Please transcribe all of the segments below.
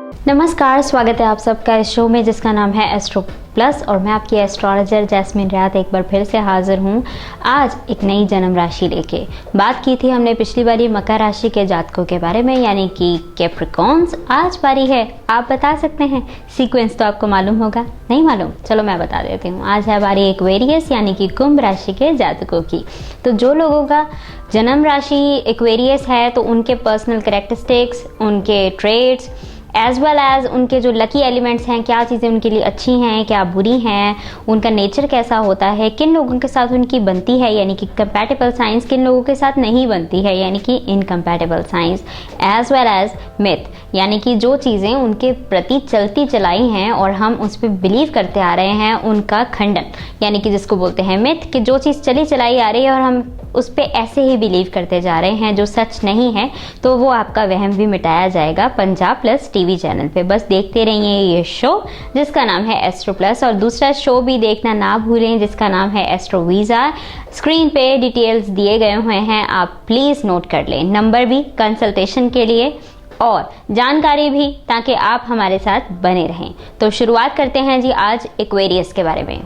नमस्कार, स्वागत है आप सबका इस शो में जिसका नाम है एस्ट्रो प्लस और मैं आपकी एस्ट्रोलॉजर जैस्मिन रियात एक बार फिर से हाजिर हूँ आज एक नई जन्म राशि लेके। बात की थी हमने पिछली बारी मकर राशि के जातकों के बारे में यानी कि कैप्रिकॉर्न्स। आज बारी है, आप बता सकते हैं। सीक्वेंस तो आपको मालूम होगा, नहीं मालूम? चलो मैं बता देती हूँ। आज है बारी एक्वेरियस यानी कि कुंभ राशि के जातकों की। तो जो लोगों का जन्म राशि एक्वेरियस है तो उनके पर्सनल कैरेक्टरिस्टिक्स, उनके ट्रेड्स एज वेल एज उनके जो लकी एलिमेंट्स हैं, क्या चीज़ें उनके लिए अच्छी हैं, क्या बुरी हैं, उनका नेचर कैसा होता है, किन लोगों के साथ उनकी बनती है यानी कि कंपैटिबल साइंस, किन लोगों के साथ नहीं बनती है यानी कि incompatible science, as well as myth यानी कि जो चीज़ें उनके प्रति चलती चलाई हैं और हम उस पर बिलीव करते आ रहे हैं उनका खंडन यानी कि जिसको बोलते हैं मिथ, कि जो चीज़ चली चलाई आ रही है और हम उस पर ऐसे ही बिलीव करते जा रहे हैं जो सच नहीं है, तो वो आपका वहम भी मिटाया जाएगा पंजाब प्लस टीवी चैनल पे। बस देखते रहिए ये शो जिसका नाम है एस्ट्रो प्लस, और दूसरा शो भी देखना ना भूलें जिसका नाम है एस्ट्रो वीज़ा। स्क्रीन पे डिटेल्स दिए गए हुए हैं, आप प्लीज़ नोट कर लें, नंबर भी कंसल्टेशन के लिए और जानकारी भी, ताकि आप हमारे साथ बने रहें। तो शुरुआत करते हैं जी आज एक्वेरियस के बारे में।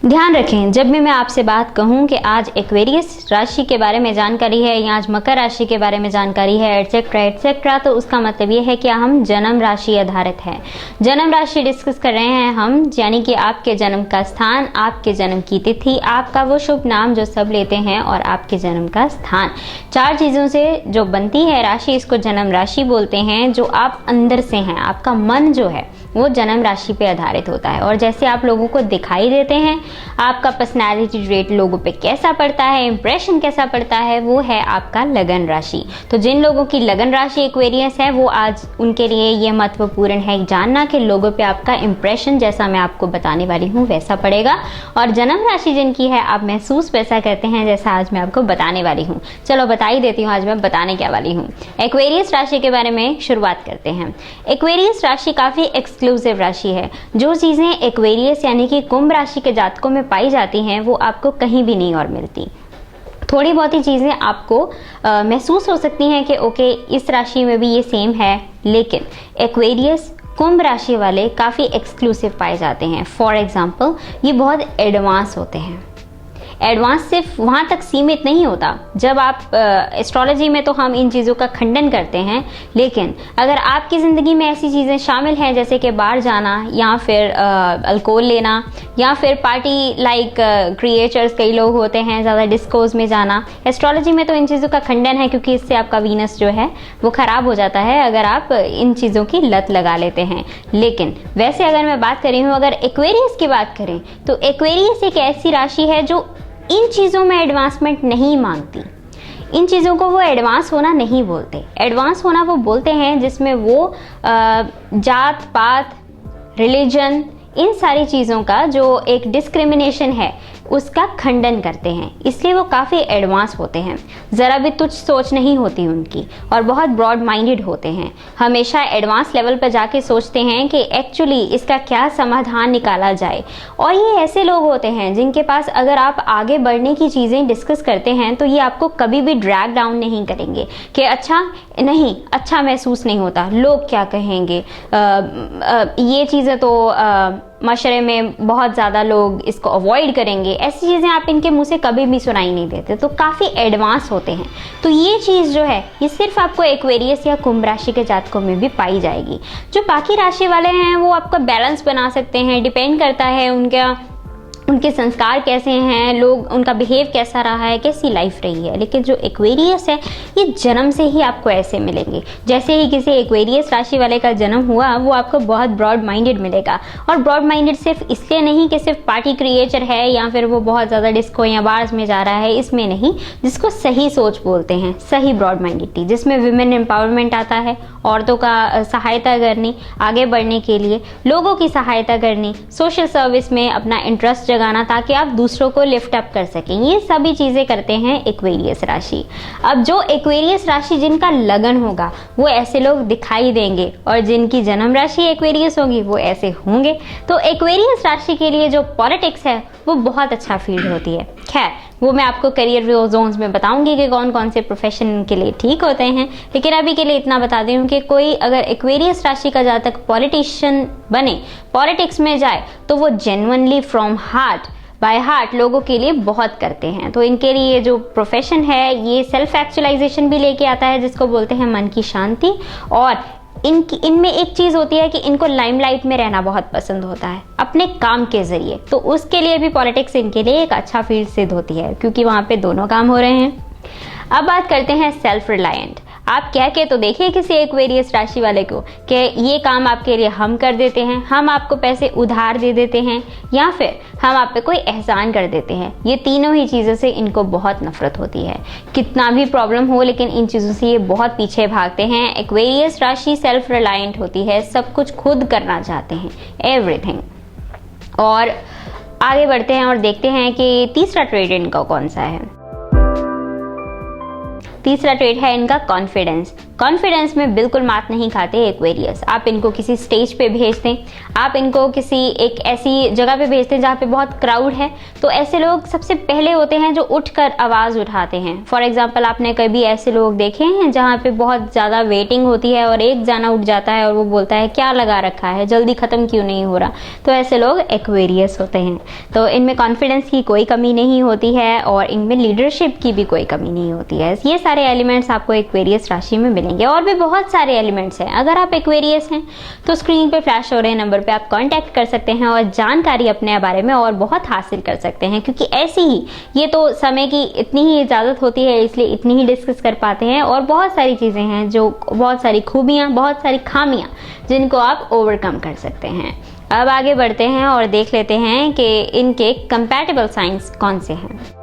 ध्यान रखें, जब भी मैं आपसे बात कहूं कि आज एक्वेरियस राशि के बारे में जानकारी है या आज मकर राशि के बारे में जानकारी है एटसेट्रा एटसेट्रा, तो उसका मतलब ये है कि हम जन्म राशि आधारित है। जन्म राशि डिस्कस कर रहे हैं हम, यानी कि आपके जन्म का स्थान, आपके जन्म की तिथि, आपका वो शुभ नाम जो सब लेते हैं और आपके जन्म का स्थान। 4 चीज़ों से जो बनती है राशि, इसको जन्म राशि बोलते हैं। जो आप अंदर से हैं, आपका मन जो है वो जन्म राशि पे आधारित होता है। और जैसे आप लोगों को दिखाई देते हैं, आपका पर्सनालिटी ट्रेट लोगों पे कैसा पड़ता है, इंप्रेशन कैसा पड़ता है, वो है आपका लगन राशि। तो जिन लोगों की लगन राशि एक्वेरियस है वो आज उनके लिए ये महत्वपूर्ण है जानना कि लोगों पे आपका इंप्रेशन जैसा मैं आपको बताने वाली हूँ वैसा पड़ेगा, और जन्म राशि जिनकी है आप महसूस वैसा करते हैं जैसा आज मैं आपको बताने वाली हूँ। चलो बता ही देती हूँ आज मैं बताने क्या वाली हूँ। एक्वेरियस राशि के बारे में शुरुआत करते हैं। एक्वेरियस राशि काफी एक्सक्लूसिव राशि है। जो चीजें एक्वेरियस यानी कि कुंभ राशि के जातकों में पाई जाती हैं वो आपको कहीं भी नहीं और मिलती। थोड़ी बहुत ही चीज़ें आपको महसूस हो सकती हैं कि ओके इस राशि में भी ये सेम है, लेकिन एक्वेरियस कुंभ राशि वाले काफ़ी एक्सक्लूसिव पाए जाते हैं। फॉर एग्जाम्पल ये बहुत एडवांस होते हैं। एडवांस सिर्फ वहाँ तक सीमित नहीं होता। जब आप एस्ट्रोलॉजी में तो हम इन चीज़ों का खंडन करते हैं, लेकिन अगर आपकी ज़िंदगी में ऐसी चीज़ें शामिल हैं जैसे कि बाहर जाना या फिर अल्कोहल लेना या फिर पार्टी लाइक क्रिएचर्स, कई लोग होते हैं ज़्यादा डिस्कोज में जाना, एस्ट्रोलॉजी में तो इन चीज़ों का खंडन है क्योंकि इससे आपका वीनस जो है वो ख़राब हो जाता है अगर आप इन चीज़ों की लत लगा लेते हैं। लेकिन वैसे अगर मैं बात कर रही हूँ, अगर एक्वेरियस की बात करें तो एक्वेरियस एक ऐसी राशि है जो इन चीज़ों में एडवांसमेंट नहीं मांगती। इन चीज़ों को वो एडवांस होना नहीं बोलते। एडवांस होना वो बोलते हैं जिसमें वो जात पात, रिलीजन, इन सारी चीज़ों का जो एक डिस्क्रिमिनेशन है उसका खंडन करते हैं। इसलिए वो काफ़ी एडवांस होते हैं, ज़रा भी तुच्छ सोच नहीं होती उनकी, और बहुत ब्रॉड माइंडेड होते हैं। हमेशा एडवांस लेवल पर जाके सोचते हैं कि एक्चुअली इसका क्या समाधान निकाला जाए। और ये ऐसे लोग होते हैं जिनके पास अगर आप आगे बढ़ने की चीज़ें डिस्कस करते हैं तो ये आपको कभी भी ड्रैग डाउन नहीं करेंगे कि अच्छा नहीं, अच्छा महसूस नहीं होता, लोग क्या कहेंगे, ये चीज़ें तो माशरे में बहुत ज़्यादा लोग इसको अवॉइड करेंगे। ऐसी चीज़ें आप इनके मुंह से कभी भी सुनाई नहीं देते। तो काफ़ी एडवांस होते हैं। तो ये चीज़ जो है ये सिर्फ आपको एक्वेरियस या कुंभ राशि के जातकों में भी पाई जाएगी। जो बाकी राशि वाले हैं वो आपका बैलेंस बना सकते हैं, डिपेंड करता है उनके संस्कार कैसे हैं, लोग उनका बिहेव कैसा रहा है, कैसी लाइफ रही है। लेकिन जो एक्वेरियस है ये जन्म से ही आपको ऐसे मिलेंगे। जैसे ही किसी एक्वेरियस राशि वाले का जन्म हुआ वो आपको बहुत ब्रॉड माइंडेड मिलेगा। और ब्रॉड माइंडेड सिर्फ इसलिए नहीं कि सिर्फ पार्टी क्रिएचर है या फिर वो बहुत ज़्यादा डिस्को या बार्स में जा रहा है, इसमें नहीं। जिसको सही सोच बोलते हैं, सही ब्रॉड माइंडेडिटी, जिसमें विमेन एम्पावरमेंट आता है, औरतों का सहायता करनी, आगे बढ़ने के लिए लोगों की सहायता करनी, सोशल सर्विस में अपना इंटरेस्ट जगाना ताकि आप दूसरों को लिफ्ट अप कर सकें, ये सभी चीज़ें करते हैं एक्वेरियस राशि। अब जो एक्वेरियस राशि जिनका लगन होगा वो ऐसे लोग दिखाई देंगे, और जिनकी जन्म राशि एक्वेरियस होगी वो ऐसे होंगे। तो एक्वेरियस राशि के लिए जो पॉलिटिक्स है वो बहुत अच्छा फील्ड होती है। खैर वो मैं आपको करियर जोन्स में बताऊंगी कि कौन कौन से प्रोफेशन के लिए ठीक होते हैं, लेकिन अभी के लिए इतना बता दूं कि कोई अगर एक्वेरियस राशि का जातक पॉलिटिशियन बने, पॉलिटिक्स में जाए, तो वो genuinely from heart, by heart लोगों के लिए बहुत करते हैं। तो इनके लिए जो प्रोफेशन है ये सेल्फ एक्चुअलाइजेशन भी लेके आता है, जिसको बोलते हैं मन की शांति। और इनमें एक चीज होती है कि इनको लाइमलाइट में रहना बहुत पसंद होता है अपने काम के जरिए, तो उसके लिए भी पॉलिटिक्स इनके लिए एक अच्छा फील्ड सिद्ध होती है, क्योंकि वहां पे दोनों काम हो रहे हैं। अब बात करते हैं सेल्फ रिलायंट। आप कह के तो देखिए किसी एक्वेरियस राशि वाले को कि ये काम आपके लिए हम कर देते हैं, हम आपको पैसे उधार दे देते हैं, या फिर हम आप पे कोई एहसान कर देते हैं। ये तीनों ही चीज़ों से इनको बहुत नफरत होती है। कितना भी प्रॉब्लम हो, लेकिन इन चीज़ों से ये बहुत पीछे भागते हैं। एक्वेरियस राशि सेल्फ रिलायंट होती है, सब कुछ खुद करना चाहते हैं, एवरीथिंग। और आगे बढ़ते हैं और देखते हैं कि तीसरा ट्रेड इनका कौन सा है। तीसरा ट्रेड है इनका कॉन्फिडेंस। कॉन्फिडेंस में बिल्कुल मात नहीं खाते एक्वेरियस। आप इनको किसी स्टेज पे भेज दें, आप इनको किसी एक ऐसी जगह पे भेजते हैं जहाँ पे बहुत क्राउड है, तो ऐसे लोग सबसे पहले होते हैं जो उठकर आवाज़ उठाते हैं। फॉर एग्जांपल आपने कभी ऐसे लोग देखे हैं जहाँ पे बहुत ज़्यादा वेटिंग होती है और एक जाना उठ जाता है और वो बोलता है क्या लगा रखा है, जल्दी ख़त्म क्यों नहीं हो रहा। तो ऐसे लोग एक्वेरियस होते हैं। तो इनमें कॉन्फिडेंस की कोई कमी नहीं होती है और इनमें लीडरशिप की भी कोई कमी नहीं होती है। ये सारे एलिमेंट्स आपको एक्वेरियस राशि में मिलेंगे। और भी बहुत सारे एलिमेंट्स हैं। अगर आप एक्वेरियस हैं तो स्क्रीन पे फ्लैश हो रहे नंबर पे आप कांटेक्ट कर सकते हैं और जानकारी अपने बारे में और बहुत हासिल कर सकते हैं, क्योंकि ऐसी ही ये तो समय की इतनी ही इजाज़त होती है, इसलिए इतनी ही डिस्कस कर पाते हैं। और बहुत सारी चीज़ें हैं, जो बहुत सारी खूबियाँ, बहुत सारी खामियाँ जिनको आप ओवरकम कर सकते हैं। अब आगे बढ़ते हैं और देख लेते हैं कि इनके कंपैटिबल साइंस कौन से हैं।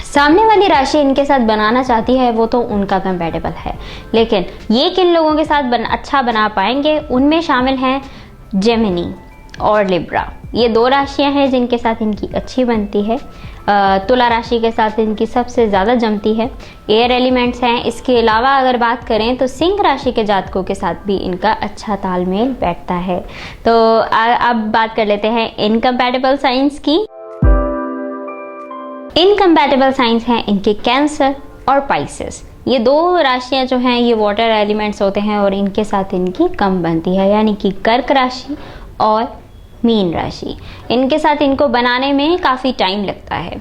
सामने वाली राशि इनके साथ बनाना चाहती है वो तो उनका कंपैटिबल है, लेकिन ये किन लोगों के साथ अच्छा बना पाएंगे, उनमें शामिल हैं जेमिनी और लिब्रा। ये दो राशियां हैं जिनके साथ इनकी अच्छी बनती है। तुला राशि के साथ इनकी सबसे ज़्यादा जमती है। एयर एलिमेंट्स हैं। इसके अलावा अगर बात करें तो सिंह राशि के जातकों के साथ भी इनका अच्छा तालमेल बैठता है। तो अब बात कर लेते हैं इनकम्पैटिबल साइंस की। इनकम्पैटिबल साइंस हैं इनके कैंसर और पाइसेस। ये दो राशियां जो हैं ये वाटर एलिमेंट्स होते हैं और इनके साथ इनकी कम बनती है, यानी कि कर्क राशि और मीन राशि। इनके साथ इनको बनाने में काफ़ी टाइम लगता है।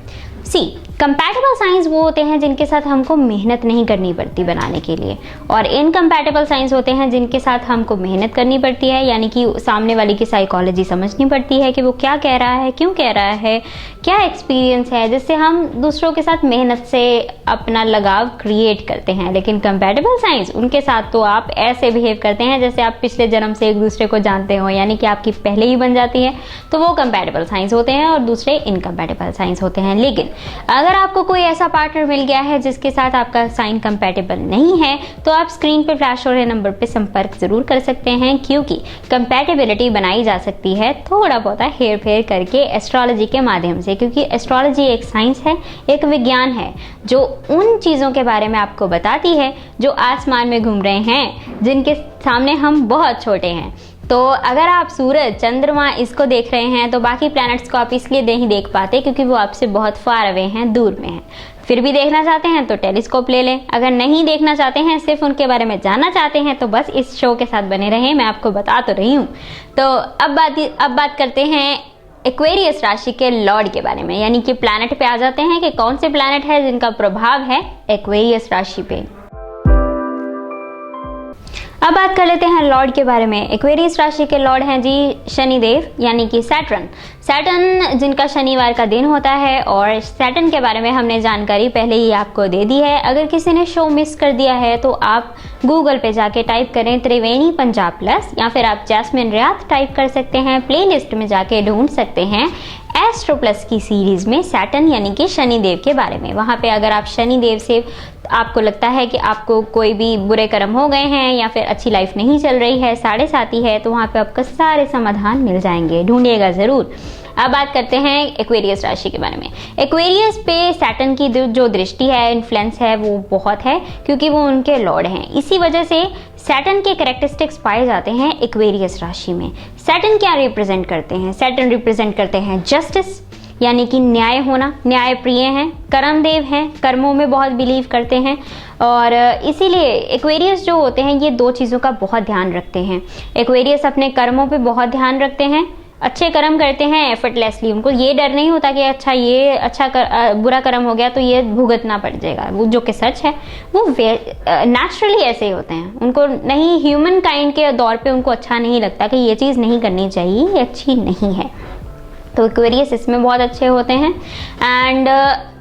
कंपैटिबल साइंस वो होते हैं जिनके साथ हमको मेहनत नहीं करनी पड़ती बनाने के लिए, और इनकम्पैटिबल साइंस होते हैं जिनके साथ हमको मेहनत करनी पड़ती है, यानी कि सामने वाले की साइकोलॉजी समझनी पड़ती है कि वो क्या कह रहा है, क्यों कह रहा है, क्या एक्सपीरियंस है, जिससे हम दूसरों के साथ मेहनत से अपना लगाव क्रिएट करते हैं। लेकिन कंपैटिबल साइंस उनके साथ तो आप ऐसे बिहेव करते हैं जैसे आप पिछले जन्म से एक दूसरे को जानते हो, यानी कि आपकी पहले ही बन जाती है। तो वो कंपैटिबल साइंस होते हैं और दूसरे इनकम्पैटिबल साइंस होते हैं। लेकिन अगर आपको कोई ऐसा पार्टनर मिल गया है जिसके साथ आपका साइन कंपैटिबल नहीं है, तो आप स्क्रीन पे फ्लैश हो रहे नंबर पे संपर्क जरूर कर सकते हैं, क्योंकि कंपैटिबिलिटी बनाई जा सकती है थोड़ा बहुत हेर फेर करके एस्ट्रोलॉजी के माध्यम से, क्योंकि एस्ट्रोलॉजी एक साइंस है, एक विज्ञान है जो उन चीज़ों के बारे में आपको बताती है जो आसमान में घूम रहे हैं, जिनके सामने हम बहुत छोटे हैं। तो अगर आप सूरज, चंद्रमा इसको देख रहे हैं तो बाकी प्लैनेट्स को आप इसलिए नहीं देख पाते क्योंकि वो आपसे बहुत फार अवे हैं, दूर में हैं। फिर भी देखना चाहते हैं तो टेलीस्कोप ले लें। अगर नहीं देखना चाहते हैं, सिर्फ उनके बारे में जानना चाहते हैं, तो बस इस शो के साथ बने रहें, मैं आपको बता तो रही हूँ। तो अब बात करते हैं एक्वेरियस राशि के लॉर्ड के बारे में, यानी कि प्लैनेट पे आ जाते हैं कि कौन से प्लैनेट है जिनका प्रभाव है एक्वेरियस राशि पे। अब बात कर लेते हैं लॉर्ड के बारे में। एक्वेरियस राशि के लॉर्ड हैं जी शनिदेव, यानी कि सैटर्न। सैटर्न जिनका शनिवार का दिन होता है, और सैटर्न के बारे में हमने जानकारी पहले ही आपको दे दी है। अगर किसी ने शो मिस कर दिया है तो आप गूगल पे जाके टाइप करें त्रिवेणी पंजाब प्लस, या फिर आप जैस्मिन रियात टाइप कर सकते हैं। प्लेलिस्ट में जाके ढूंढ सकते हैं एस्ट्रो प्लस की सीरीज में सैटर्न यानी कि शनिदेव के बारे में। वहाँ पे अगर आप शनिदेव से आपको लगता है कि आपको कोई भी बुरे कर्म हो गए हैं या फिर अच्छी लाइफ नहीं चल रही है, साढ़े साथी है, तो वहाँ पे आपको सारे समाधान मिल जाएंगे, ढूंढिएगा ज़रूर। अब बात करते हैं एक्वेरियस राशि के बारे में। एक्वेरियस पे सैटर्न की जो दृष्टि है, इन्फ्लुएंस है, वो बहुत है, क्योंकि वो उनके लॉर्ड हैं। इसी वजह से सैटर्न के कैरेक्टरिस्टिक्स पाए जाते हैं एक्वेरियस राशि में। सैटर्न क्या रिप्रेजेंट करते हैं? सैटर्न रिप्रेजेंट करते हैं जस्टिस, यानी कि न्याय होना, न्याय प्रिय हैं, कर्मदेव हैं, कर्मों में बहुत बिलीव करते हैं और इसीलिए एक्वेरियस जो होते हैं ये दो चीज़ों का बहुत ध्यान रखते हैं। एक्वेरियस अपने कर्मों पे बहुत ध्यान रखते हैं, अच्छे कर्म करते हैं एफर्टलेसली, उनको ये डर नहीं होता कि बुरा कर्म हो गया तो ये भुगतना पड़ जाएगा, वो जो कि सच है, वो नेचुरली ऐसे ही होते हैं। उनको नहीं, ह्यूमन काइंड के दौर पे उनको अच्छा नहीं लगता कि ये चीज़ नहीं करनी चाहिए, ये अच्छी नहीं है। तो एक्वेरियस इसमें बहुत अच्छे होते हैं। एंड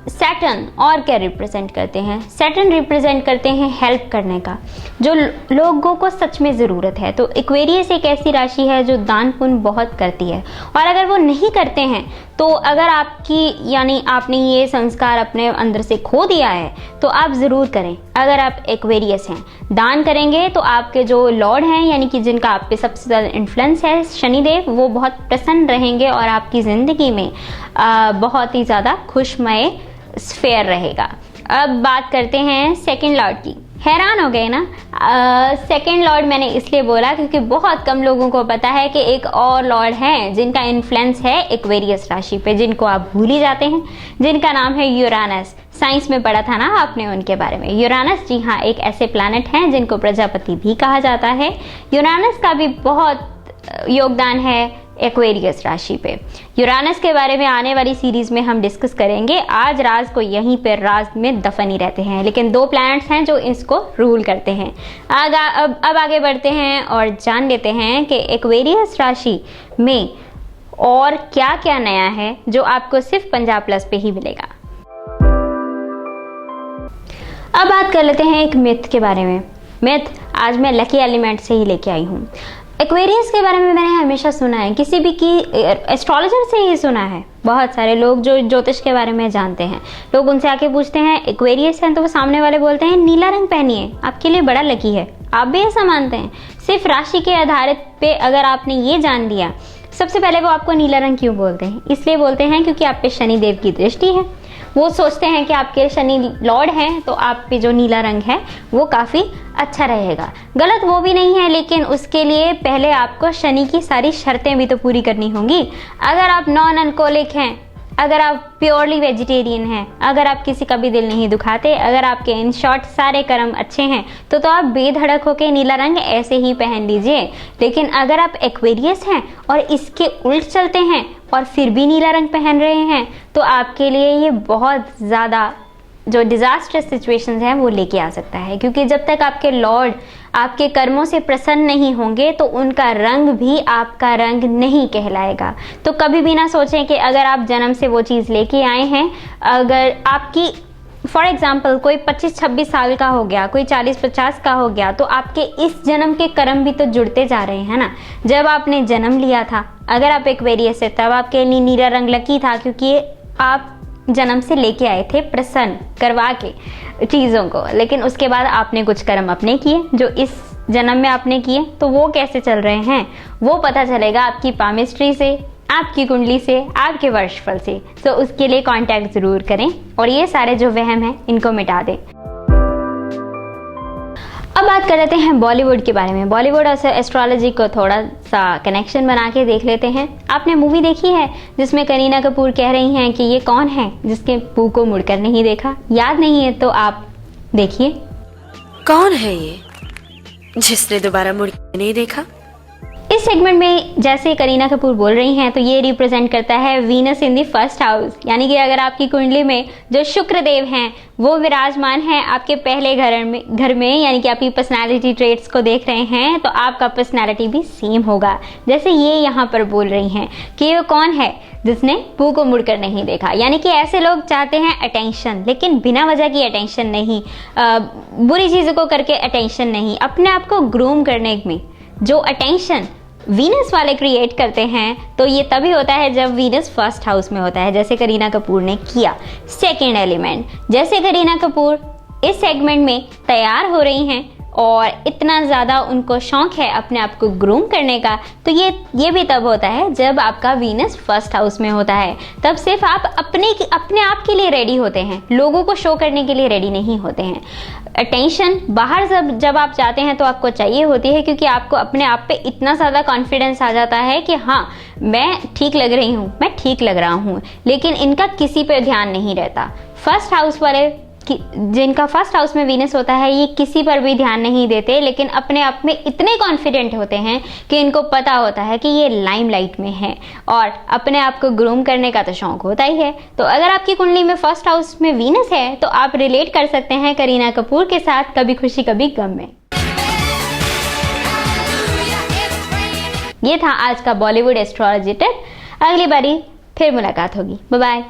सैटर्न और क्या रिप्रेजेंट करते हैं? सैटर्न रिप्रेजेंट करते हैं हेल्प करने का, जो लोगों को सच में ज़रूरत है। तो एक्वेरियस एक ऐसी राशि है जो दान पुण्य बहुत करती है, और अगर वो नहीं करते हैं तो अगर आपने ये संस्कार अपने अंदर से खो दिया है तो आप ज़रूर करें। अगर आप एक्वेरियस हैं, दान करेंगे तो आपके जो लॉर्ड हैं, यानी कि जिनका आप पे सबसे ज़्यादा इन्फ्लुएंस है, शनिदेव, वो बहुत प्रसन्न रहेंगे और आपकी ज़िंदगी में बहुत ही ज़्यादा खुशमय स्फेयर रहेगा। अब बात करते हैं सेकंड लॉर्ड की। हैरान हो गए ना? सेकंड लॉर्ड मैंने इसलिए बोला क्योंकि बहुत कम लोगों को पता है कि एक और लॉर्ड हैं जिनका इन्फ्लुएंस है एक्वेरियस राशि पे, जिनको आप भूल ही जाते हैं, जिनका नाम है यूरानस। साइंस में पढ़ा था ना आपने उनके बारे में। यूरानस, जी हाँ, एक ऐसे प्लैनेट हैं जिनको प्रजापति भी कहा जाता है। यूरानस का भी बहुत योगदान है एक्वेरियस राशि पे। यूरानस के बारे में आने वाली सीरीज में हम डिस्कस करेंगे। आज राज को यहीं पर राज में दफन ही रहते हैं, लेकिन दो प्लैनेट्स हैं जो इसको रूल करते हैं। अब आगे बढ़ते हैं और जान लेते हैं कि एक्वेरियस राशि में और क्या क्या नया है जो आपको सिर्फ पंजाब प्लस पे ही मिलेगा। अब बात कर लेते हैं एक मिथ के बारे में। मिथ आज मैं लकी एलिमेंट से ही लेके आई हूँ। एक्वेरियस के बारे में मैंने हमेशा सुना है, किसी भी की एस्ट्रोलॉजर से ही सुना है। बहुत सारे लोग जो ज्योतिष के बारे में जानते हैं, लोग उनसे आके पूछते हैं एक्वेरियस हैं, तो वो सामने वाले बोलते हैं नीला रंग पहनिए, आपके लिए बड़ा लकी है। आप भी ऐसा मानते हैं? सिर्फ राशि के आधारित पे अगर आपने ये जान लिया, सबसे पहले वो आपको नीला रंग क्यों बोलते हैं? इसलिए बोलते हैं क्योंकि आप पे शनिदेव की दृष्टि है। वो सोचते हैं कि आपके शनि लॉर्ड हैं तो आप पे जो नीला रंग है वो काफ़ी अच्छा रहेगा। गलत वो भी नहीं है, लेकिन उसके लिए पहले आपको शनि की सारी शर्तें भी तो पूरी करनी होंगी। अगर आप नॉन अल्कोहलिक हैं, अगर आप प्योरली वेजिटेरियन हैं, अगर आप किसी का भी दिल नहीं दुखाते, अगर आपके इन शॉर्ट सारे कर्म अच्छे हैं तो आप बेधड़क होकर नीला रंग ऐसे ही पहन लीजिए। लेकिन अगर आप एक्वेरियस हैं और इसके उल्ट चलते हैं और फिर भी नीला रंग पहन रहे हैं तो आपके लिए ये बहुत ज़्यादा जो डिजास्टर्स सिचुएशंस हैं वो लेके आ सकता है, क्योंकि जब तक आपके लॉर्ड आपके कर्मों से प्रसन्न नहीं होंगे तो उनका रंग भी आपका रंग नहीं कहलाएगा। तो कभी भी ना सोचें कि अगर आप जन्म से वो चीज़ लेके आए हैं, अगर आपकी फॉर एग्जाम्पल कोई 25-26 साल का हो गया, कोई 40-50 का हो गया, तो आपके इस जन्म के कर्म भी तो जुड़ते जा रहे हैं ना। जब आपने जन्म लिया था, अगर आप एक्वेरियस है, तब आपके लिए नीला रंग लकी था, क्योंकि आप जन्म से लेके आए थे प्रसन्न करवा के चीज़ों को। लेकिन उसके बाद आपने कुछ कर्म अपने किए जो इस जन्म में आपने किए, तो वो कैसे चल रहे हैं वो पता चलेगा आपकी पामिस्ट्री से, आपकी कुंडली से, आपके वर्षफल से। तो उसके लिए कांटेक्ट ज़रूर करें और ये सारे जो वहम हैं इनको मिटा दें। अब बात कर लेते हैं बॉलीवुड के बारे में। बॉलीवुड और एस्ट्रोलॉजी को थोड़ा सा कनेक्शन बना के देख लेते हैं। आपने मूवी देखी है जिसमें करीना कपूर कह रही हैं कि ये कौन है जिसके मुंह को मुड़कर नहीं देखा? याद नहीं है तो आप देखिए। कौन है ये जिसने दोबारा मुड़ के नहीं देखा? इस सेगमेंट में जैसे करीना कपूर बोल रही हैं तो ये रिप्रेजेंट करता है Venus in the first house, यानी कि अगर आपकी कुंडली में जो शुक्र देव हैं वो विराजमान हैं आपके पहले घर में, यानी कि आपकी पर्सनालिटी ट्रेट्स को देख रहे हैं, तो आपका पर्सनालिटी भी सेम होगा। जैसे ये यहाँ पर बोल रही हैं कि ये कौन है जिसने मुंह को मुड़कर नहीं देखा, यानी कि ऐसे लोग चाहते हैं अटेंशन, लेकिन बिना वजह की अटेंशन नहीं, बुरी चीज़ों को करके अटेंशन नहीं, अपने आप को ग्रूम करने में जो अटेंशन वीनस वाले क्रिएट करते हैं, तो ये तभी होता है जब वीनस फर्स्ट हाउस में होता है, जैसे करीना कपूर ने किया। सेकंड एलिमेंट, जैसे करीना कपूर इस सेगमेंट में तैयार हो रही हैं और इतना ज़्यादा उनको शौक है अपने आप को ग्रूम करने का, तो ये भी तब होता है जब आपका वीनस फर्स्ट हाउस में होता है। तब सिर्फ आप अपने आप के लिए रेडी होते हैं, लोगों को शो करने के लिए रेडी नहीं होते हैं। अटेंशन बाहर जब आप जाते हैं तो आपको चाहिए होती है, क्योंकि आपको अपने आप पे इतना ज़्यादा कॉन्फिडेंस आ जाता है कि हाँ मैं ठीक लग रही हूँ, मैं ठीक लग रहा हूँ, लेकिन इनका किसी पे ध्यान नहीं रहता। फर्स्ट हाउस वाले जिनका फर्स्ट हाउस में वीनस होता है, ये किसी पर भी ध्यान नहीं देते, लेकिन अपने आप में इतने कॉन्फिडेंट होते हैं कि इनको पता होता है कि ये लाइमलाइट में है और अपने आप को ग्रूम करने का तो शौक होता ही है। तो अगर आपकी कुंडली में फर्स्ट हाउस में वीनस है तो आप रिलेट कर सकते हैं करीना कपूर के साथ कभी खुशी कभी गम में। ये था आज का बॉलीवुड एस्ट्रोलॉजी टिप। अगली बारी फिर मुलाकात होगी। Bye bye.